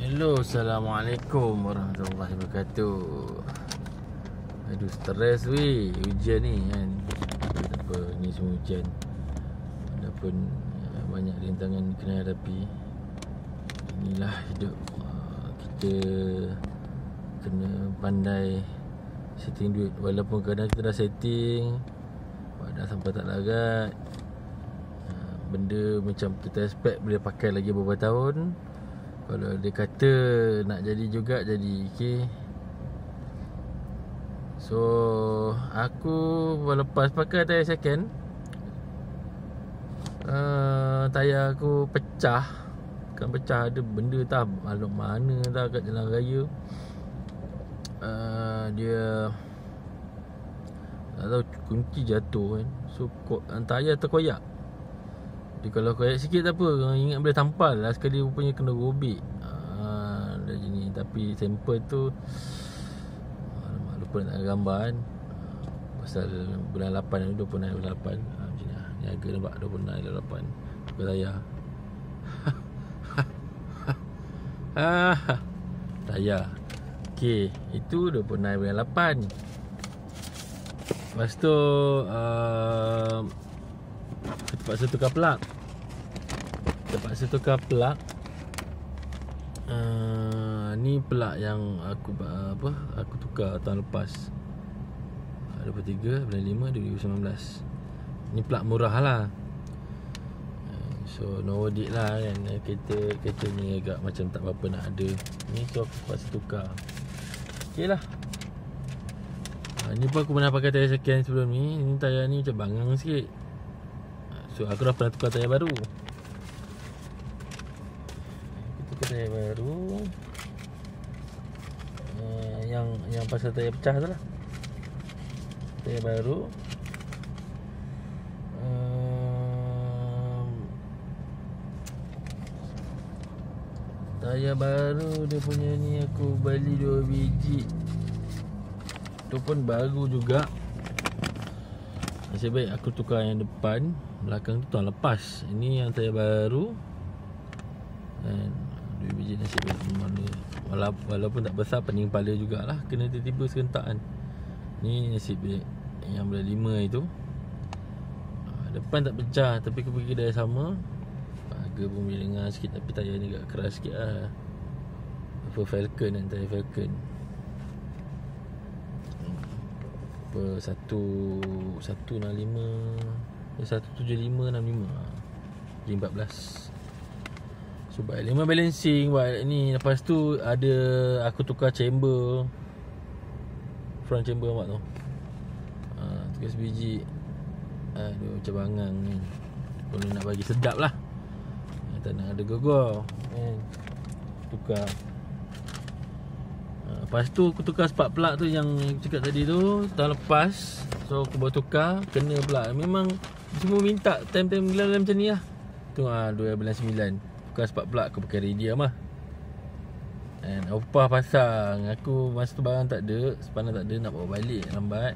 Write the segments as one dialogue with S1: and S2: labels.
S1: Hello, Assalamualaikum warahmatullahi wabarakatuh. Aduh, stres weh. Hujan ni kan. Apa ni semua hujan. Adapun banyak rintangan kena hadapi. Inilah hidup. Kita kena pandai setting duit. Walaupun kadang kita dah setting, dah sampai tak larat. Benda macam kita expect boleh pakai lagi beberapa tahun. Kalau dia kata nak jadi juga, jadi. Okay. So aku lepas pakai tayar second, tayar aku pecah. Bukan pecah, ada benda tak maklum mana tak kat jalan raya. Dia tak tahu, kunci jatuh kan. So tayar terkoyak. Jadi kalau koyak sikit tak apa, ingat boleh tampal lah. Sekali rupanya kena robek. Dah jenis. Tapi sampel tu lupa nak gambar kan. Pasal bulan 8 ni, 26 bulan 8. Macam ni lah. Ni harga nampak 26 bulan 8. Tukar tayar. Tayar. Okay, itu 26 bulan 8. Lepas tu terpaksa tukar plug. Ni plug yang aku tukar tahun lepas, 23 bulan 5 2019. Ni plug murah lah. So no worth it lah kan. Kereta ni agak macam tak berapa nak ada. Ni so aku terpaksa tukar. Okay lah. Ni pun aku pernah pakai tayar second sebelum ni. Ni tayar ni macam bangang sikit. So aku dah pernah tukar tayar baru. Kita tukar tayar baru. Yang pasal tayar pecah tu lah. Tayar baru. Tayar baru dia punya ni aku beli 2 biji. Tu pun baru juga. Nasib baik aku tukar yang depan. Belakang tu tahun lepas. Ini yang tayar baru. Dan 2 biji nasib baik mana. Walaupun tak besar, pening kepala jugalah. Kena tiba-tiba serentak kan. Ni nasib baik yang bulan 5 itu. Depan tak pecah, tapi aku pergi kedai sama. Harga pun boleh dengar sikit. Tapi tayar ni agak keras sikit lah. Falcon kan, tayar Falcon. 165 17565 G14. So buat 5 balancing, buat ni. Lepas tu ada aku tukar chamber, front chamber nampak tu. Tukar sebiji. Aduh, macam bangang ni. Kalau nak bagi sedap lah, tak nak ada gogor kan. Tukar. Lepas tu aku tukar spark plug tu yang cakap tadi tu tahun lepas. So aku baru tukar, kena pula. Memang semua minta time-time bulan macam ni lah. Tu 2 bulan 9 tukar spark plug, aku pakai radium lah. And upah pasang. Aku masa tu barang tak ada, sepanah tak ada, nak bawa balik lambat.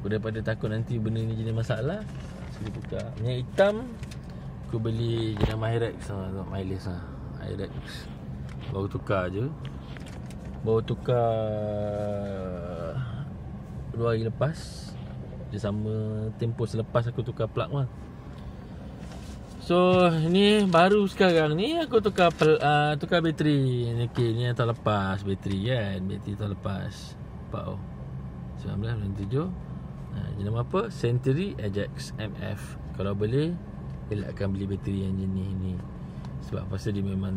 S1: Aku daripada takut nanti benda ni jadi masalah, so aku tukar. Yang hitam aku beli jenama Hyrex lah, tengok mileage lah. Hyrex baru tukar je. Baru tukar 2 hari lepas. Dia sama tempoh selepas aku tukar plug lah. So ni baru sekarang ni aku tukar bateri. Okay, ni yang tahun lepas bateri kan. Bateri tahun lepas 1997. Jenama apa? Century Ajax MF. Kalau boleh elakkan beli bateri yang jenis ni. Sebab pasal dia memang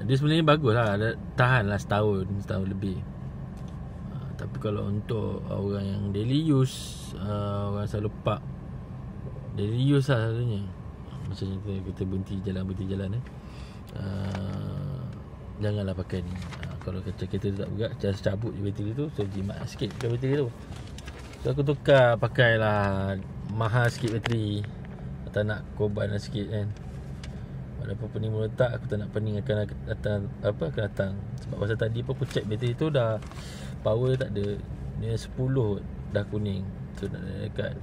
S1: dia sebenarnya bagus lah, tahan lah setahun lebih. Tapi kalau untuk orang yang daily use, orang selalu park daily use lah selalunya, macam kita berhenti jalan janganlah pakai ni. Kalau kereta tu tak bergerak, just cabut je bateri tu. So jimat sikit pakai bateri tu. So aku tukar, pakailah mahal sikit bateri. Tak nak korban lah sikit kan. Walaupun pening meletak, aku tak nak pening akan datang. Sebab pasal tadi pun aku check bateri tu dah power tak ada. Dia 10 dah kuning. So nak dekat.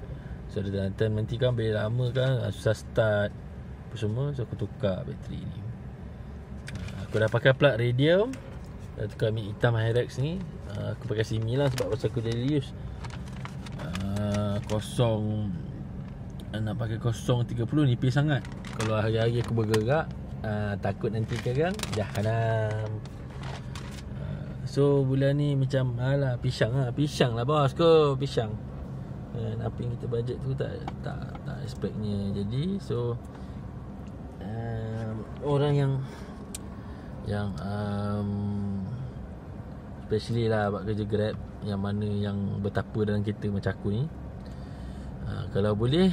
S1: So ada time nanti kan bila lama kan susah start apa semua. So aku tukar bateri ni. Aku dah pakai plat radium. Dah tukar mic hitam Hyrax ni. Aku pakai sini lah sebab pasal aku daily use. Kosong, nak pakai 0.30 nipis sangat. Kalau hari-hari aku bergerak, takut nanti kadang jahanam. So bulan ni macam alah pisang lah bosku, pisang. Apa yang kita bajet tu tak expectnya. Jadi so orang yang especially lah buat kerja Grab, yang mana yang bertapa dalam kereta macam aku ni, kalau boleh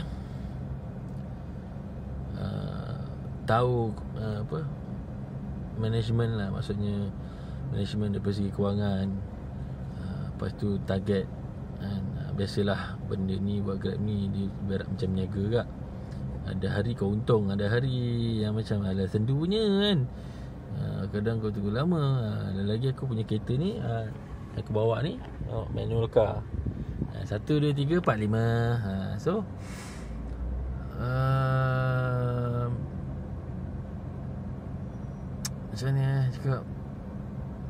S1: tahu management lah, maksudnya management dari segi kewangan, lepas tu target, kan? Biasalah benda ni buat Grab ni dia berat macam niaga kak. Ada hari kau untung, ada hari yang macam alah sendunya kan. Kadang kau tunggu lama. Lagi aku punya kereta ni, aku bawa ni manual car, 1, 2, 3, 4, 5. So macam ni cakap,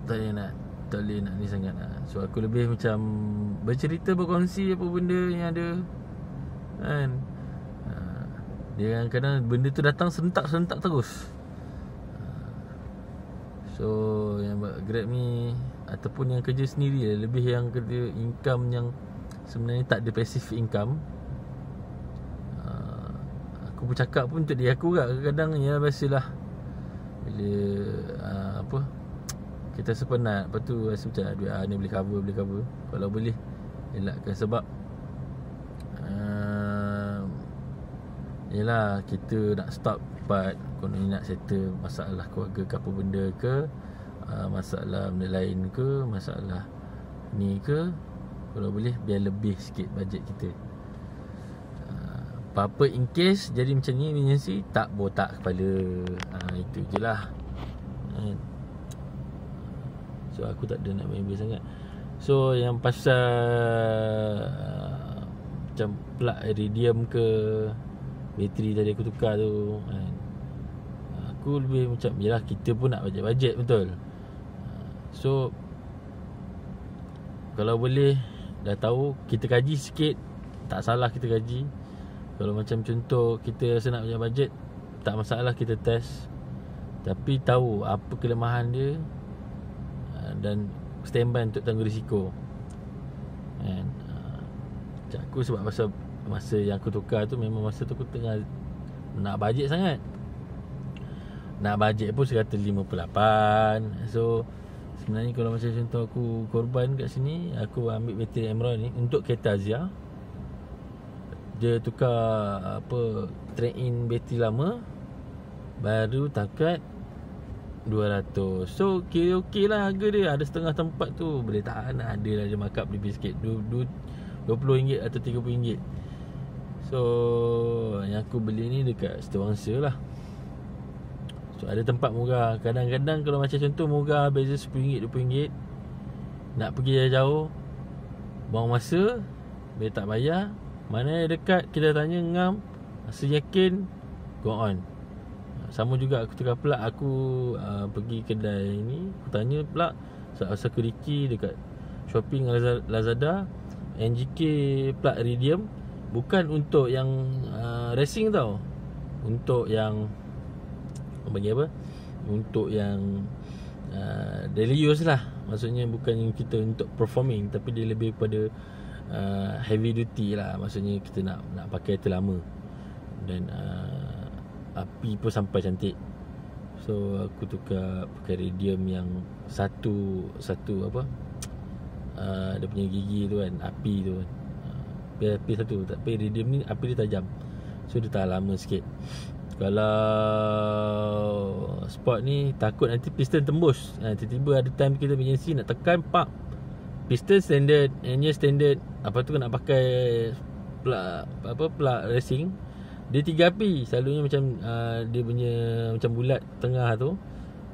S1: tak boleh nak ni sangat lah. So aku lebih macam bercerita, berkongsi apa benda yang ada, kan. Dia kadang benda tu datang serentak terus. So yang buat Grab ni ataupun yang kerja sendiri lah, lebih yang kerja income yang sebenarnya tak ada passive income. Aku bercakap pun untuk diri aku kat, kadang ya biasalah bila kita sepenat, lepas tu rasa macam duit ni boleh cover. Kalau boleh elakkan, sebab yelah kita nak stop part, konon nak settle masalah keluarga ke apa benda ke, masalah benda lain ke, masalah ni ke, kalau boleh biar lebih sikit bajet kita. Apa-apa in case jadi macam ni, emergency, tak botak kepala. Itu je lah. So aku tak ada nak main sangat. So yang pasal macam plat iridium ke, bateri tadi aku tukar tu, kan, aku lebih macam, yelah kita pun nak bajet-bajet, betul. So kalau boleh dah tahu, kita kaji sikit, tak salah kita kaji. Kalau macam contoh kita rasa nak bajet, tak masalah kita test, tapi tahu apa kelemahan dia dan standby untuk tanggung risiko, kan. Macam aku sebab masa yang aku tukar tu, memang masa tu aku tengah nak bajet sangat. Nak bajet pun 158. So sebenarnya kalau macam contoh aku korban kat sini, aku ambil bateri Emron ni untuk kereta Azia. Dia tukar trade-in bateri lama, baru takat 200. So kira okey lah harga dia. Ada setengah tempat tu boleh tahan, ada lah dia markup lebih sikit, RM20 atau RM30. So yang aku beli ni dekat Setiawangsa lah. So ada tempat murah. Kadang-kadang kalau macam contoh murah, beza RM10, RM20, nak pergi jauh, buang masa, bila tak bayar. Mana yang dekat kita tanya ngam, rasa yakin, go on. Sama juga aku tukar plat. Aku pergi kedai ni, aku tanya plat asal Keriki dekat Shopping Lazada, NGK plat iridium. Bukan untuk yang racing tau, untuk yang bagi apa, untuk yang daily use lah. Maksudnya bukan yang kita untuk performing, tapi dia lebih pada heavy duty lah. Maksudnya kita nak pakai tu lama, dan api pun sampai cantik. So aku tukar pakai iridium yang satu apa, dia punya gigi tu kan, api tu kan, api satu. Tapi iridium ni api dia tajam, so dia tahan lama sikit. Kalau sport ni takut nanti piston tembus. Tiba-tiba ada time kita emergency nak tekan, pak, piston standard, engine standard, apa tu nak pakai plat racing, dia 3 api. Selalunya macam dia punya macam bulat tengah tu,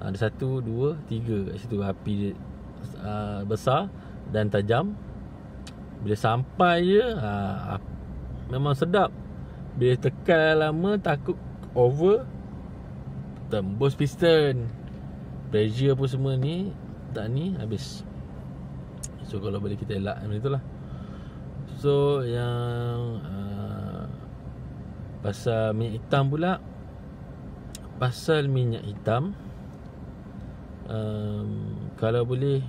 S1: ada 1, 2, 3 kat situ. Api dia besar dan tajam. Bila sampai je memang sedap. Bila tekan lama takut over, tembus piston. pressure apa semua ni tak ni habis. So kalau boleh kita elak macam itulah. So yang pasal minyak hitam pula. Pasal minyak hitam, kalau boleh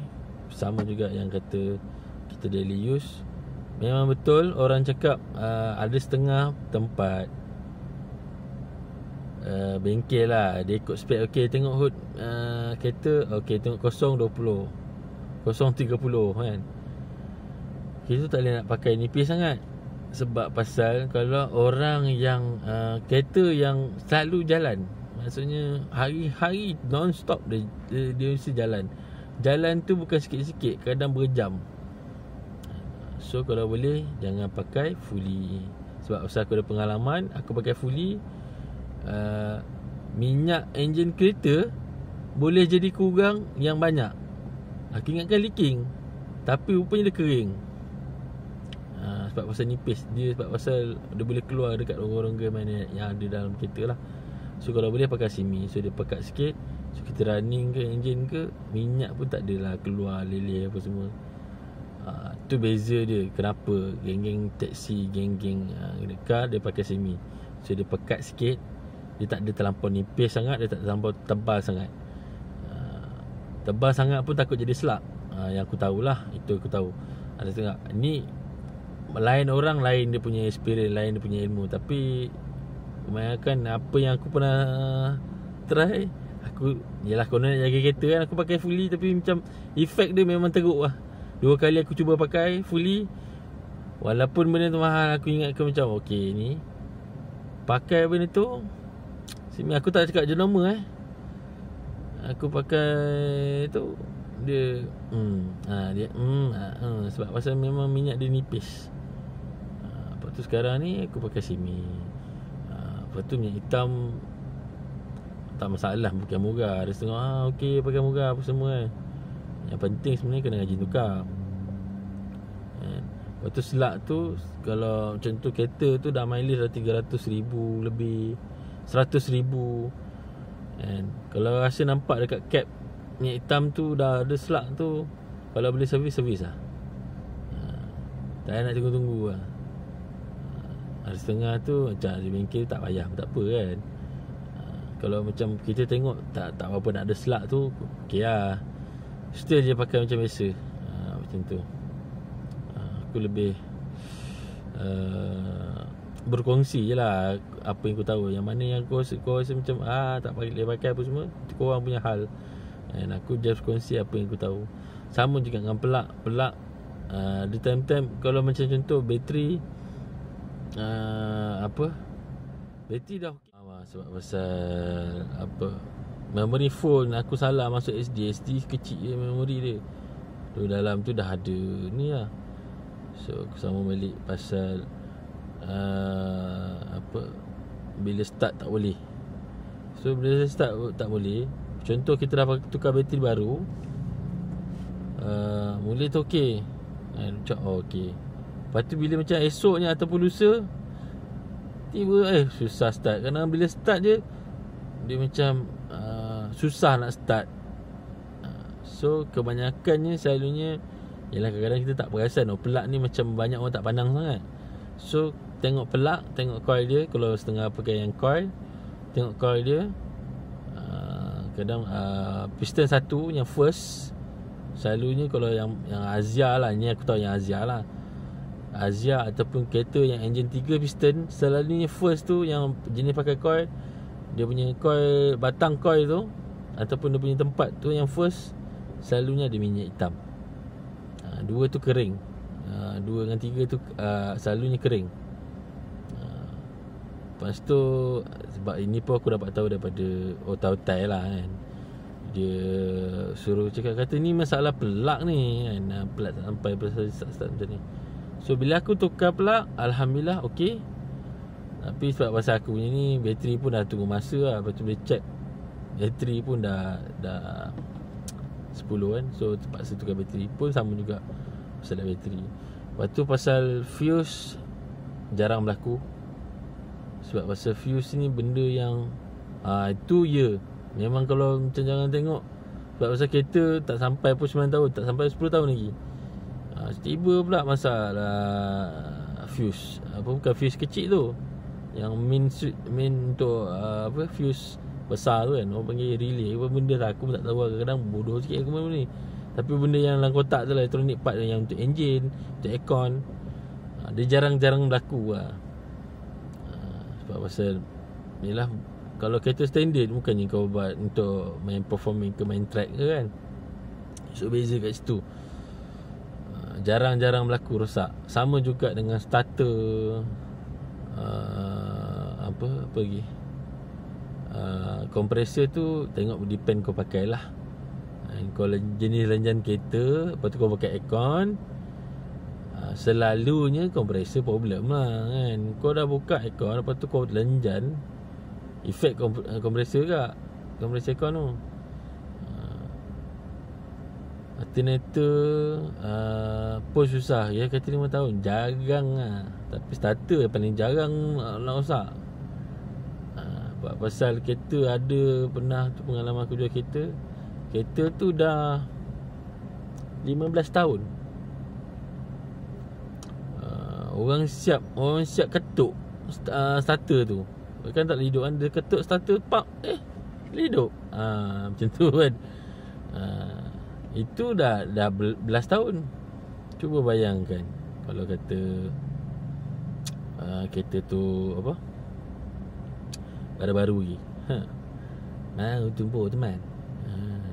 S1: sama juga yang kata kita daily use. Memang betul orang cakap ada setengah tempat bengkel lah, dia ikut spek. Okay, tengok hood kereta, okay, tengok 0.20, 0.30 kan. Kita tak boleh nak pakai nipis sangat. Sebab pasal kalau orang yang kereta yang selalu jalan, maksudnya hari-hari non-stop dia mesti jalan. Jalan tu bukan sikit-sikit, kadang berjam. So kalau boleh jangan pakai fully. Sebab pasal aku ada pengalaman, aku pakai fully, minyak enjin kereta boleh jadi kurang yang banyak. Aku ingatkan leaking, tapi rupanya dia kering. Sebab pasal nipis dia, sebab pasal dia boleh keluar dekat rongga-rongga mana yang ada dalam kereta lah. So kalau boleh pakai semi. So dia pekat sikit. So kita running ke enjin ke, minyak pun tak adalah keluar leleh apa semua. Tu beza dia. Kenapa geng-geng taksi, geng-geng car dia pakai semi. So dia pekat sikit. Dia tak ada terlampau nipis sangat, dia tak terlampau tebal sangat. Tebal sangat pun takut jadi selak. Yang aku tahulah, itu aku tahu. Ada tengok ni lain orang, lain dia punya experience, lain dia punya ilmu. Tapi kebanyakan apa yang aku pernah try, aku yelah, kalau nak jaga kereta kan, aku pakai fully. Tapi macam efek dia memang teruk lah. 2 kali aku cuba pakai fully, walaupun benda tu mahal, aku ingatkan macam okay ni pakai benda tu semi. Aku tak cakap jenama aku pakai tu dia sebab pasal memang minyak dia nipis. Lepas tu sekarang ni aku pakai semi. Lepas tu minyak hitam tak masalah, bukan murah. Ada setengah okey pakai murah apa semua Yang penting sebenarnya kena rajin tukar. Lepas tu selak tu, kalau macam tu kereta tu dah mileage dah 300,000 lebih, 100,000. Kalau rasa nampak dekat cap minyak hitam tu dah ada selak tu, kalau boleh servis lah. Tak payah nak tunggu-tunggu lah. Ada setengah tu macam di bengkel tak payah, tak apa kan. Kalau macam kita tengok tak apa nak ada selak tu, okey lah, still je pakai macam biasa. Macam tu. Aku lebih berkongsi je lah apa yang aku tahu. Yang mana yang kau rasa macam tak boleh pakai apa semua, itu korang punya hal. Dan aku just kongsi apa yang aku tahu. Sama juga dengan pelak. Di time-time kalau macam contoh bateri, bateri dah okay. Sebab pasal memory phone aku salah masuk SD kecil je memori dia. Tu dalam tu dah ada ni lah. So aku sama balik pasal bila start tak boleh. So bila start tak boleh, contoh kita dah tukar bateri baru, mula tu okey, macam okey. Lepas tu bila macam esoknya ataupun lusa, tiba susah start. Kerana bila start je dia macam susah nak start. So kebanyakannya selalunya ialah kadang-kadang kita tak perasan pelak ni macam banyak orang tak pandang sangat. So tengok pelak, tengok coil dia. Kalau setengah pakai yang coil, tengok coil dia. Kadang piston satu yang first, selalunya kalau yang Asia lah, ni aku tahu yang Asia lah, Asia ataupun kereta yang enjin 3 piston, selalunya first tu yang jenis pakai coil, dia punya coil, batang coil tu ataupun dia punya tempat tu yang first, selalunya ada minyak hitam. 2 tu kering, 2 dengan 3 tu selalunya kering. Lepas tu, sebab ini pun aku dapat tahu daripada Otautai lah kan. Dia suruh cakap, kata ni masalah pelak ni kan, pelak tak sampai start macam ni. So bila aku tukar pelak, alhamdulillah okey. Tapi sebab pasal aku punya ni bateri pun dah tunggu masa lah. Lepas tu boleh check bateri pun dah 10 kan. So terpaksa tukar bateri. Pun sama juga pasal bateri. Lepas tu pasal fuse jarang berlaku. Sebab pasal fuse ni benda yang itu memang kalau macam jangan tengok Sebab pasal kereta tak sampai pun 9 tahun, tak sampai 10 tahun lagi. Tiba pula masalah fuse. Bukan fuse kecil tu, yang main untuk fuse besar tu kan, orang panggil relay. Apa benda tak, aku pun tak tahu. Kadang-kadang bodoh sikit aku main ni. Tapi benda yang dalam kotak tu lah, elektronik part yang untuk enjin, untuk aircon, dia jarang-jarang berlaku lah. Sebab pasal yelah, kalau kereta standard bukannya kau buat untuk main performing ke main track ke kan. So beza kat situ. Jarang-jarang berlaku rosak. Sama juga dengan starter, apa lagi, kompresor tu tengok depend kau pakai lah. Kau jenis lanjan kereta, lepas tu kau pakai aircon, selalunya kompresor problem lah kan. Kau dah buka aircon, lepas tu kau lanjan, efek kompresor ke, kompresor aircon tu. Alternator pun susah. Ya kata 5 tahun jarang lah. Tapi starter yang paling jarang nak rosak. Pasal kereta ada pernah tu, pengalaman aku jual kereta. Kereta tu dah 15 tahun. Orang siap ketuk starter tu. Kan tak hidup kan, dia ketuk starter pak, hidup. Macam tu kan. Itu dah belas tahun. Cuba bayangkan kalau kata kereta tu apa, baru-baru lagi. Mau tumpuk teman.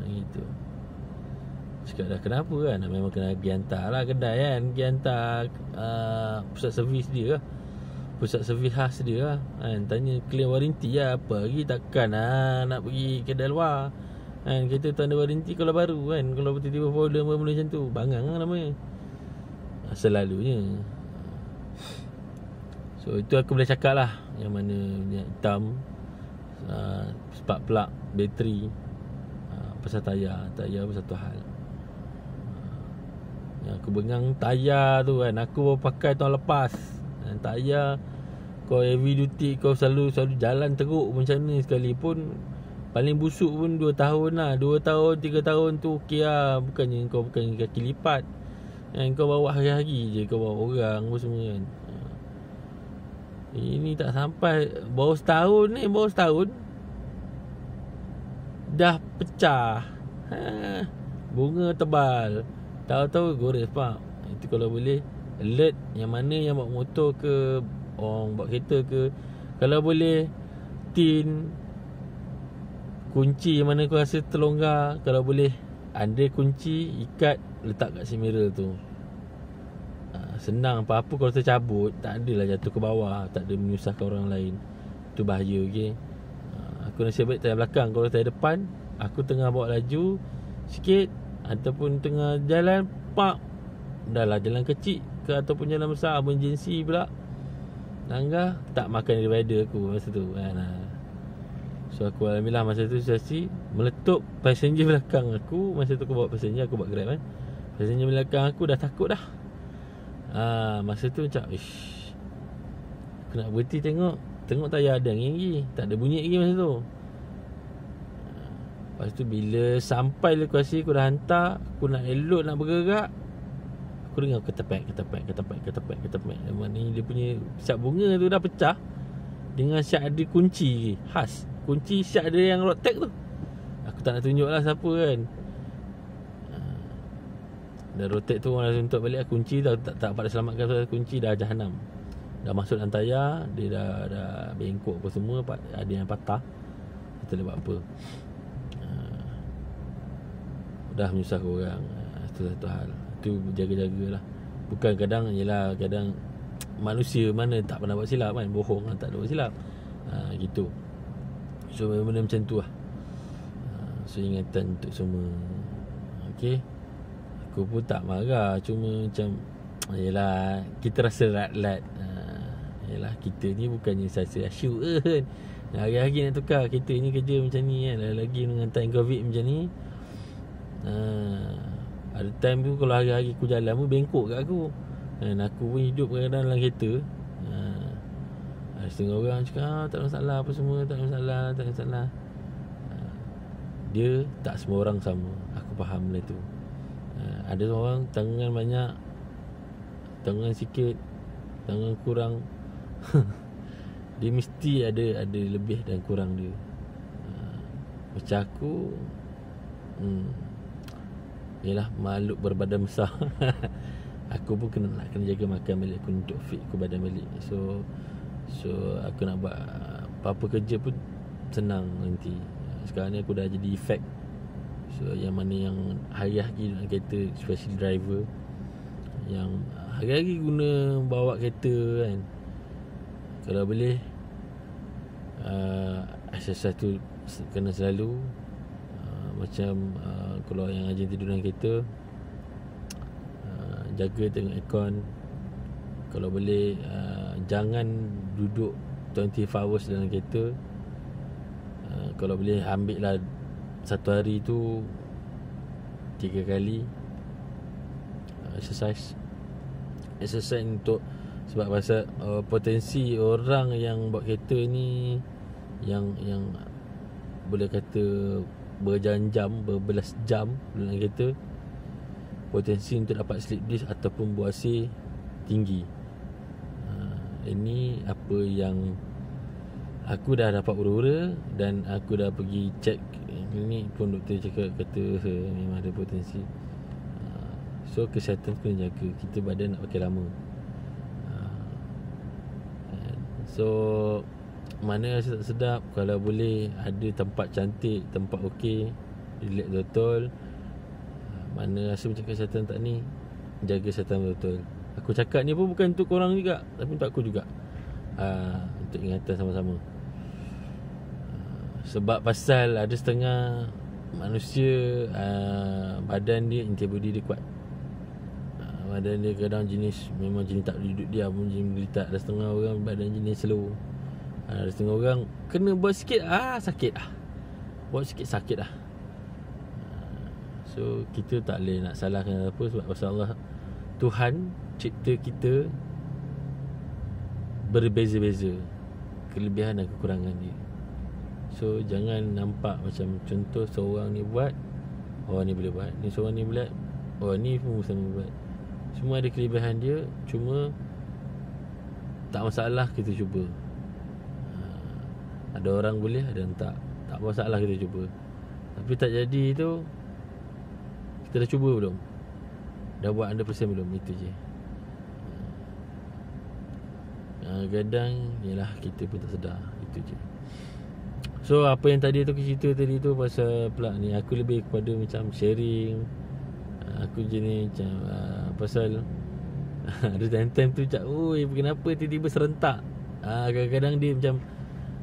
S1: Gitu. Cakap dah kenapa kan, memang kena pergi hantar lah kedai kan, pergi hantar pusat servis dia lah, pusat servis khas dia lah kan. Tanya claim waranti lah, apa lagi takkan nak pergi kedai luar kan. Kereta tu ada waranti kalau baru kan. Kalau tiba-tiba problem benda macam tu, bangang lah namanya. Selalunya. So itu aku boleh cakap lah. Yang mana minyak hitam, spark plug, bateri, pasal tayar pun satu hal. Yang aku bengang tayar tu kan, aku baru pakai tahun lepas. Tayar kau heavy duty, kau selalu jalan teruk macam ni, sekalipun paling busuk pun 2 tahun lah. 2 tahun 3 tahun tu okey lah. Bukannya kaki lipat kau bawa hari-hari je, kau bawa orang pun semua kan. Ini tak sampai baru setahun dah pecah. Bunga tebal, tahu-tahu gores pak. Itu kalau boleh alert yang mana yang bawa motor ke, orang bawa kereta ke, kalau boleh tin kunci yang mana kau rasa terlonggar, kalau boleh andai kunci, ikat, letak kat seat mirror tu. Senang, apa-apa kalau tercabut, tak adalah jatuh ke bawah, tak ada menyusahkan orang lain. Itu bahaya, okey. Aku nasib baik tayar belakang. Kalau tayar depan, aku tengah bawa laju sikit ataupun tengah jalan, pak, dah lah jalan kecil ke ataupun jalan besar, emergency pula, langgar, tak makan divider aku masa tu kan. So aku alhamdulillah masa tu situasi meletup passenger belakang aku. Masa tu aku bawa passenger, aku buat Grab kan. Passenger belakang aku dah takut dah. Masa tu macam aku nak berhenti tengok tayar ada angin lagi, tak ada bunyi lagi masa tu. Lepas tu bila sampai lokasi aku dah hantar, aku nak elok nak bergerak, aku dengar ketepek. Mana ni dia punya siap bunga tu dah pecah, dengan siap ada kunci khas. Kunci siap ada yang road tag tu. Aku tak nak tunjuk lah siapa kan. Dan road tag tu orang dah tuntut balik. Kunci dah tak dapat selamatkan. Kunci dah jahanam, dah masuk dalam tayar. Dia dah bengkok apa semua, ada yang patah. Kita boleh buat apa. Dah menyusahkan orang. Itu satu hal. Itu jaga-jagalah. Bukan kadang manusia mana tak pernah buat silap kan. Bohong tak ada buat silap. Gitu. So benda macam tu lah. So ingatan untuk semua. Okay. Aku pun tak marah, cuma macam yelah, kita rasa rat-rat. Yelah, kita ni bukannya saya asyuk kan. Hari-hari nak tukar. Kita ni kerja macam ni kan. Lagi dengan time COVID macam ni. Ada time tu kalau hari-hari aku jalan pun bengkok kat aku. Dan aku pun hidup kadang-kadang dalam kereta. Setengah orang cakap tak ada masalah apa semua, tak ada masalah. dia tak semua orang sama. Aku faham benda tu. Ada orang tangan banyak, tangan sikit, tangan kurang. Dia mesti ada lebih dan kurang dia. Macam aku, yalah, makhluk berbadan besar. Aku pun kena jaga makan balik aku untuk fit aku badan balik. So aku nak buat apa-apa kerja pun senang nanti. Sekarang ni aku dah jadi efek. So yang mana yang hari-hari dalam kereta, especially driver yang hari-hari guna bawa kereta kan, kalau boleh exercise tu kena selalu. Macam kalau yang rajin tidur dalam kereta, jaga tengok aircon. Kalau boleh jangan duduk 24 hours dalam kereta. Kalau boleh ambil lah satu hari tu 3 kali exercise untuk, sebab pasal potensi orang yang bawa kereta ni yang boleh kata berjam-jam, berbelas jam dalam kereta, potensi untuk dapat slip disc ataupun buasi tinggi. Ini apa yang aku dah dapat ura-ura dan aku dah pergi check klinik pun, doktor cakap kata memang ada potensi. So kesihatan kena jaga. Kita badan nak pakai lama. So mana rasa tak sedap, kalau boleh ada tempat cantik, tempat okey, relax betul. Mana rasa macam kesihatan tak ni, jaga kesihatan betul. Aku cakap ni pun bukan untuk korang juga, tapi untuk aku juga, untuk ingatan sama-sama. Sebab pasal ada setengah manusia badan dia, antibody dia kuat. Badan dia kadang jenis, memang jenis tak boleh duduk diam, jenis gelitak. Ada setengah orang badan jenis slow. Ada setengah orang kena buat sikit, sakit lah. Buat sikit sakit lah. So kita tak boleh nak salahkan apa, sebab pasal Allah, Tuhan cipta kita berbeza-beza, kelebihan dan kekurangan dia. So jangan nampak macam contoh seorang ni buat, orang ni boleh buat, ni seorang ni buat, orang ni pun sama buat. Semua ada kelebihan dia, cuma tak masalah kita cuba. Ada orang boleh, ada yang tak masalah kita cuba. Tapi tak jadi tu, kita dah cuba belum? Dah buat 100% belum? Itu je. Kadang yalah, kita pun tak sedar. Itu je. So apa yang tadi tu cerita tadi tu pasal pula ni, aku lebih kepada macam sharing. Aku jenis macam pasal ada time-time tu macam, oi kenapa tiba-tiba serentak. Kadang-kadang dia macam,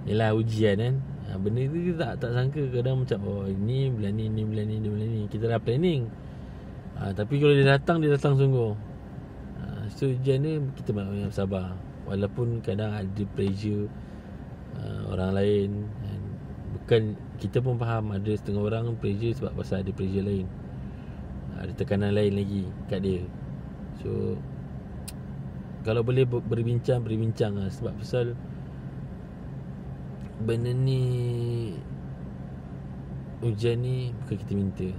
S1: yelah ujian kan. Benda tu kita tak sangka. Kadang macam, oh ini bulan ni, ni bulan ni, ni bulan ni, kita dah planning. Tapi kalau dia datang sungguh. So ujian ni kita banyak sabar. Walaupun kadang ada pressure orang lain, bukan, kita pun faham ada setengah orang pressure sebab pasal ada pressure lain, ada tekanan lain lagi kat dia. So kalau boleh berbincang lah. Sebab pasal benda ni, ujian ni bukan kita minta.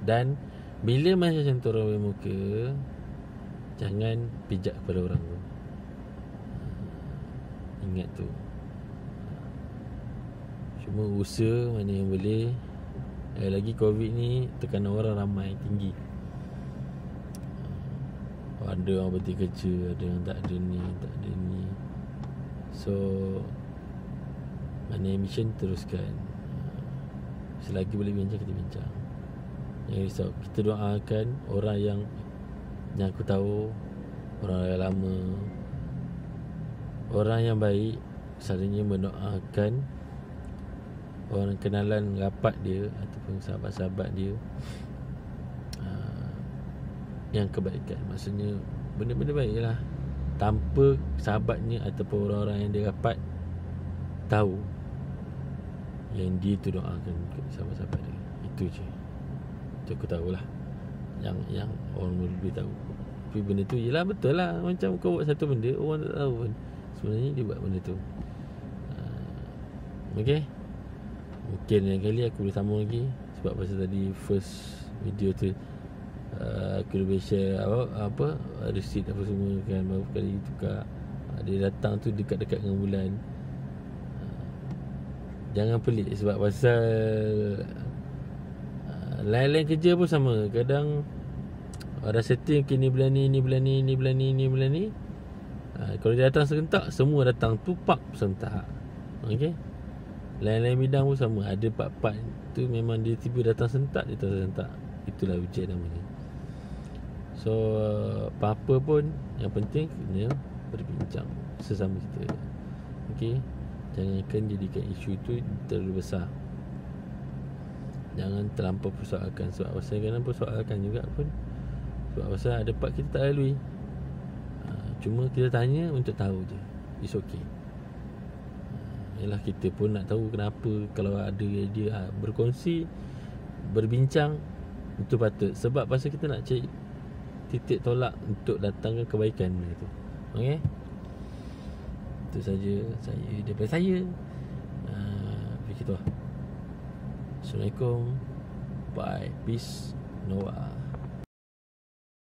S1: Dan bila macam tu orang bermuka, jangan pijak kepada orang tu. Ingat tu. Cuma usaha mana yang boleh. Lagi COVID ni, tekanan orang ramai, tinggi. Ada orang berhenti kerja, ada yang tak ada ni, tak ada ni. So mana yang mission, teruskan. Selagi boleh bincang, kita bincang. Jangan risau. Kita doakan orang yang aku tahu, orang yang lama, orang yang baik, selalunya mendoakan orang kenalan rapat dia ataupun sahabat-sahabat dia yang kebaikan. Maksudnya benda-benda baik lah, tanpa sahabatnya ataupun orang-orang yang dia rapat tahu yang dia tu doakan ke sahabat-sahabat dia. Itu je. Itu aku tahulah, yang orang lebih tahu. Tapi benda tu yelah betul lah. Macam kau buat satu benda, orang tak tahu pun sebenarnya dia buat benda tu. Okay. Mungkin lain kali aku boleh sambung lagi. Sebab pasal tadi first video tu aku lebih share apa receipt apa semua kan, berapa kali tukar. Dia datang tu dekat-dekat dengan bulan. Jangan pelik sebab pasal lain-lain kerja pun sama. Kadang ada setting okay, ni bulan ni, ni bulan ni, ni bulan ni, ni bulan ni. Kalau dia datang serentak, semua datang tu pak serentak. Okey. Lain-lain bidang pun sama. Ada part-part tu memang dia tiba datang serentak, dia datang serentak. Itulah ujian namanya. So apa-apa pun yang penting kena berbincang sesama kita. Okey. Jangankan jadikan isu tu terlalu besar. Jangan terlampau persoalkan. Sebab pasal kadang persoalkan juga pun, sebab pasal ada part kita tak lalui. Cuma kita tanya untuk tahu je. It's okay. Yalah, kita pun nak tahu kenapa. Kalau ada dia berkongsi, berbincang, itu patut. Sebab pasal kita nak cari titik tolak untuk datangkan kebaikan benda tu. Okay. Itu saja daripada saya. Begitu lah. Assalamualaikum. Bye. Peace. Noah.